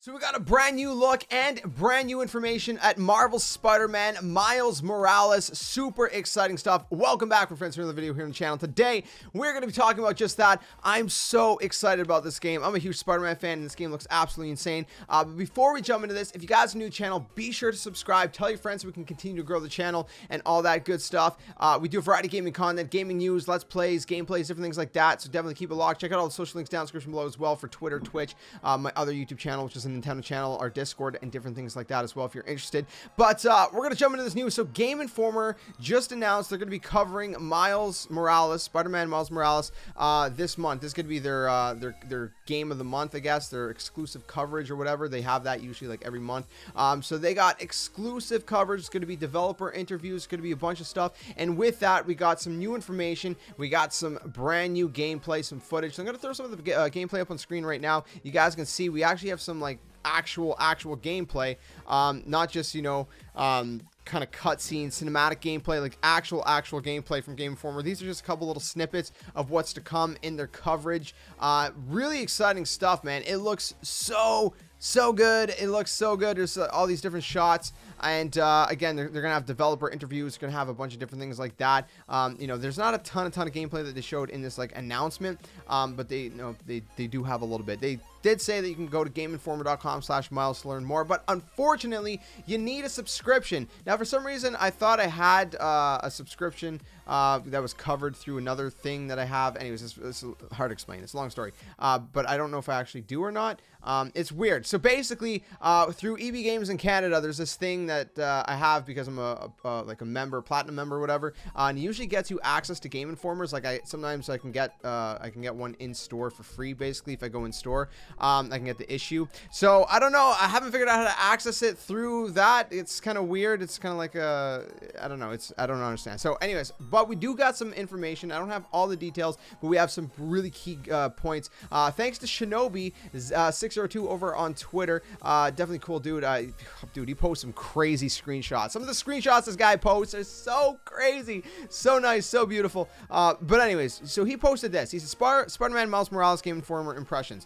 So we got a brand new look and brand new information at Marvel's Spider-Man Miles Morales. Super exciting stuff. Welcome back, my friends, for another video here on the channel. Today, we're going to be talking about just that. I'm so excited about this game. I'm a huge Spider-Man fan, and this game looks absolutely insane. But before we jump into this, if you guys are new to the channel, be sure to subscribe. Tell your friends so we can continue to grow the channel and all that good stuff. We do a variety of gaming content, gaming news, let's plays, gameplays, different things like that. So definitely keep it locked. Check out all the social links down in the description below as well for Twitter, Twitch, my other YouTube channel, which is an Nintendo channel, our Discord, and different things like that as well if you're interested. But we're gonna jump into this news. So Game Informer just announced they're gonna be covering Miles Morales, Spider-Man Miles Morales, this month. This is gonna be their game of the month, I guess, their exclusive coverage or whatever. They have that usually like every month. So they got exclusive coverage. It's gonna be developer interviews. It's gonna be a bunch of stuff. And with that, we got some new information. We got some brand new gameplay, some footage. So I'm gonna throw some of the gameplay up on screen right now. You guys can see we actually have some like actual gameplay, not just, you know, kind of cutscene cinematic gameplay, like actual gameplay from Game Informer. These are just a couple little snippets of what's to come in their coverage. Really exciting stuff, man. It looks so good. It looks so good. There's all these different shots, and again, they're gonna have developer interviews, gonna have a bunch of different things like that. You know, there's not a ton of gameplay that they showed in this like announcement, but they, you know, they do have a little bit. They did say that you can go to gameinformer.com/miles to learn more, but unfortunately you need a subscription. Now, for some reason, I thought I had a subscription that was covered through another thing that I have. Anyways, it's hard to explain. It's a long story, but I don't know if I actually do or not. It's weird. So basically, through EB Games in Canada, there's this thing that I have because I'm like a member, platinum member, or whatever. And it usually gets you access to Game Informers. Like sometimes I can get one in store for free. Basically, if I go in store, I can get the issue. So I don't know. I haven't figured out how to access it through that. It's kind of weird. It's kind of like I don't know. I don't understand. So anyways, but we do got some information. I don't have all the details, but we have some really key points. Thanks to Shinobi 602 over on Twitter. Definitely cool dude. Dude, he posts some crazy screenshots. Some of the screenshots this guy posts are so crazy, so nice, so beautiful. But anyways, so he posted this. He said Spider-Man Miles Morales Game Informer impressions.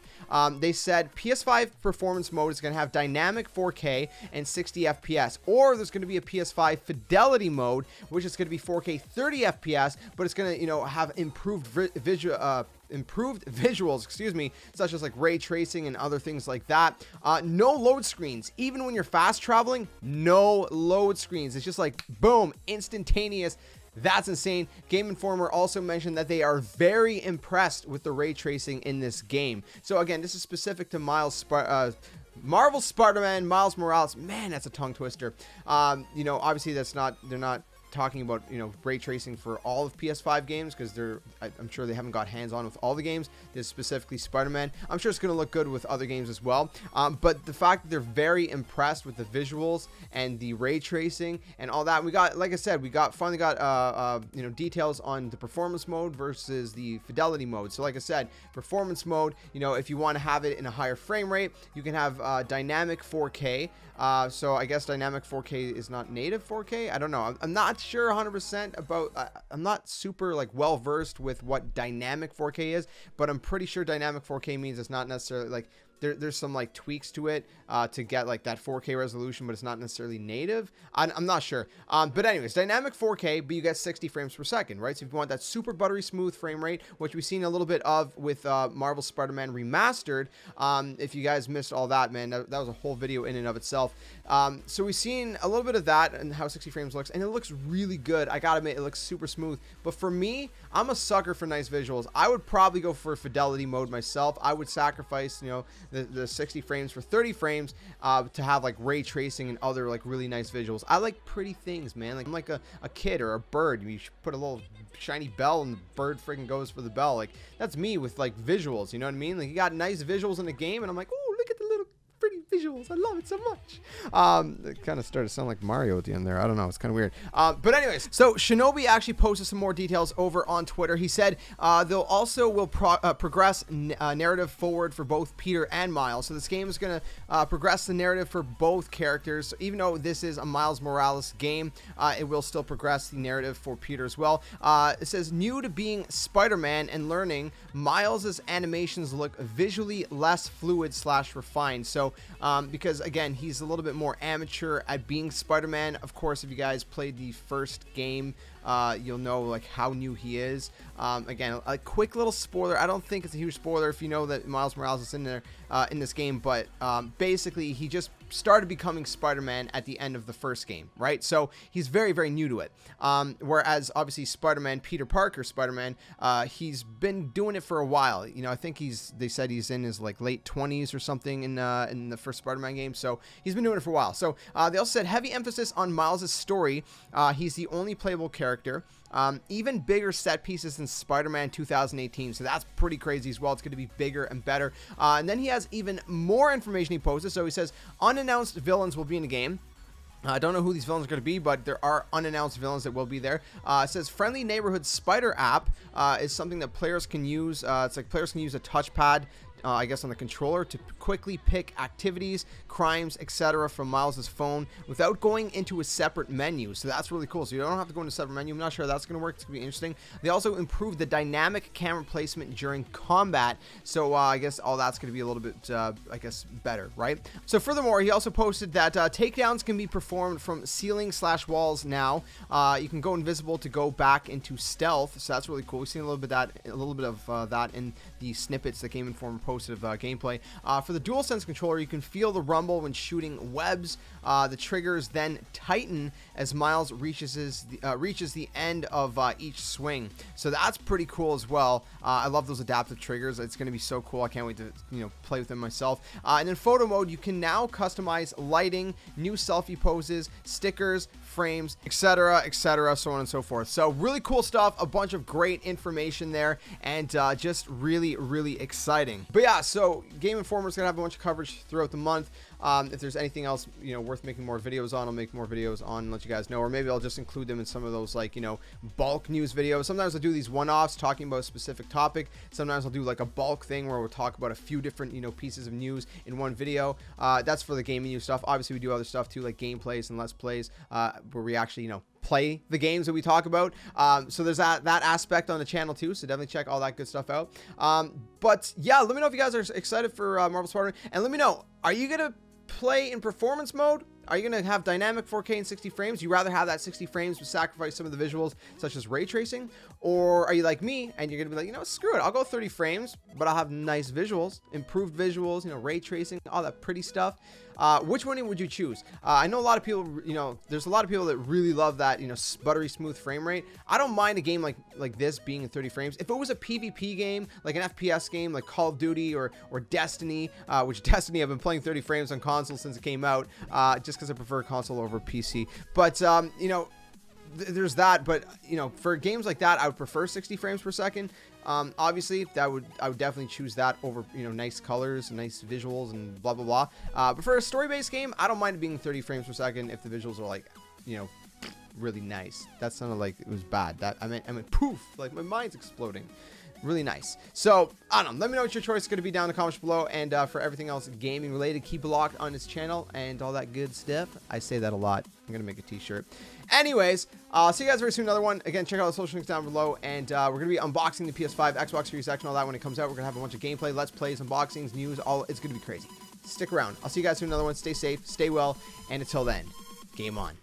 They said PS5 performance mode is going to have dynamic 4K and 60 FPS, or there's going to be a PS5 fidelity mode, which is going to be 4K 30 FPS, but it's going to, you know, have improved visuals, excuse me, such as like ray tracing and other things like that. No load screens. Even when you're fast traveling, no load screens. It's just like boom, instantaneous. That's insane. Game Informer also mentioned that they are very impressed with the ray tracing in this game. So again, this is specific to Marvel Spider-Man Miles Morales. Man, that's a tongue twister. You know, obviously they're not talking about, you know, ray tracing for all of PS5 games, because I'm sure they haven't got hands-on with all the games. This is specifically Spider-Man. I'm sure it's going to look good with other games as well, but the fact that they're very impressed with the visuals and the ray tracing and all that, we got, like I said, finally got you know, details on the performance mode versus the fidelity mode. So like I said, performance mode, you know, if you want to have it in a higher frame rate, you can have dynamic 4K. So I guess dynamic 4K is not native 4K. I don't know. I'm not sure 100% about, I'm not super like well versed with what dynamic 4K is, but I'm pretty sure dynamic 4K means it's not necessarily like there's some like tweaks to it to get like that 4K resolution, but it's not necessarily native. I'm not sure. But anyways, dynamic 4K, but you get 60 frames per second, right? So if you want that super buttery smooth frame rate, which we've seen a little bit of with Marvel Spider-Man Remastered. If you guys missed all that, man, that was a whole video in and of itself. So we've seen a little bit of that and how 60 frames looks, and it looks really good. I gotta admit, it looks super smooth. But for me, I'm a sucker for nice visuals. I would probably go for fidelity mode myself. I would sacrifice, you know, the 60 frames for 30 frames to have like ray tracing and other like really nice visuals. I like pretty things, man. Like I'm like a kid or a bird. You should put a little shiny bell and the bird freaking goes for the bell. Like that's me with like visuals, you know what I mean? Like you got nice visuals in the game and I'm like, oh, look at the little pretty visuals visuals. I love it so much. It kind of started to sound like Mario at the end there. I don't know. It's kind of weird. But anyways, so Shinobi actually posted some more details over on Twitter. He said they'll also will progress narrative forward for both Peter and Miles. So this game is going to progress the narrative for both characters. So even though this is a Miles Morales game, it will still progress the narrative for Peter as well. It says, new to being Spider-Man and learning, Miles's animations look visually less fluid / refined. So because again, he's a little bit more amateur at being Spider-Man. Of course, if you guys played the first game, you'll know like how new he is. Again, a quick little spoiler. I don't think it's a huge spoiler if you know that Miles Morales is in there in this game, but basically he just started becoming Spider-Man at the end of the first game, right? So he's very, very new to it. Whereas obviously Spider-Man, Peter Parker Spider-Man, he's been doing it for a while. You know, I think they said he's in his like late 20s or something in the first Spider-Man game. So he's been doing it for a while. So they also said heavy emphasis on Miles' story. He's the only playable character. Even bigger set pieces than Spider-Man 2018, so that's pretty crazy as well. It's going to be bigger and better. And then he has even more information he posted. So he says unannounced villains will be in the game. I don't know who these villains are going to be, but there are unannounced villains that will be there. It says friendly neighborhood spider app is something that players can use. It's like players can use a touchpad, I guess, on the controller to quickly pick activities, crimes, etc. from Miles's phone without going into a separate menu. So that's really cool. So you don't have to go into a separate menu. I'm not sure how that's going to work. It's going to be interesting. They also improved the dynamic camera placement during combat. So I guess all that's going to be a little bit, I guess, better, right? So furthermore, he also posted that takedowns can be performed from ceiling / walls now. You can go invisible to go back into stealth. So that's really cool. We've seen a little bit of that in the snippets that Game Informer posted of gameplay. For the DualSense controller, you can feel the rumble when shooting webs. The triggers then tighten as Miles reaches the end of each swing. So that's pretty cool as well. I love those adaptive triggers. It's going to be so cool. I can't wait to play with them myself. And in photo mode, you can now customize lighting, new selfie poses, stickers, frames, etc., so on and so forth. So really cool stuff. A bunch of great information there, and just really, really exciting. But yeah, so Game Informer is gonna have a bunch of coverage throughout the month. If there's anything else worth making more videos on, I'll make more videos on and let you guys know, or maybe I'll just include them in some of those like bulk news videos. Sometimes I'll do these one-offs talking about a specific topic. Sometimes I'll do like a bulk thing where we'll talk about a few different pieces of news in one video. That's for the gaming news stuff. Obviously we do other stuff too, like gameplays and let's plays, where we actually play the games that we talk about. So there's that aspect on the channel too, so definitely check all that good stuff out. But yeah, let me know if you guys are excited for Marvel Spider-Man, and let me know, are you gonna play in performance mode? Are you going to have dynamic 4K and 60 frames? You rather have that 60 frames but sacrifice some of the visuals such as ray tracing? Or are you like me and you're going to be like, screw it, I'll go 30 frames, but I'll have nice visuals, improved visuals, ray tracing, all that pretty stuff. Which one would you choose? I know a lot of people, there's a lot of people that really love that, buttery smooth frame rate. I don't mind a game like this being in 30 frames. If it was a PvP game, like an FPS game, like Call of Duty or Destiny, which Destiny I've been playing 30 frames on console since it came out, just because I prefer console over PC. But, there's that, but for games like that, I would prefer 60 frames per second. Obviously I would definitely choose that over nice colors, nice visuals, and blah blah blah. But for a story-based game, I don't mind it being 30 frames per second if the visuals are like really nice. That sounded like it was bad. That I meant poof, like my mind's exploding. Really nice. So I don't know, let me know what your choice is going to be down in the comments below, and for everything else gaming related, keep it locked on this channel and all that good stuff. I say that a lot. I'm gonna make a t-shirt. Anyways, see you guys very soon. Another one. Again, check out the social links down below, and we're gonna be unboxing the PS5, Xbox Series X, and all that when it comes out. We're gonna have a bunch of gameplay, let's plays, unboxings, news, all. It's gonna be crazy. Stick around. I'll see you guys soon. Another one. Stay safe, stay well, and until then, game on.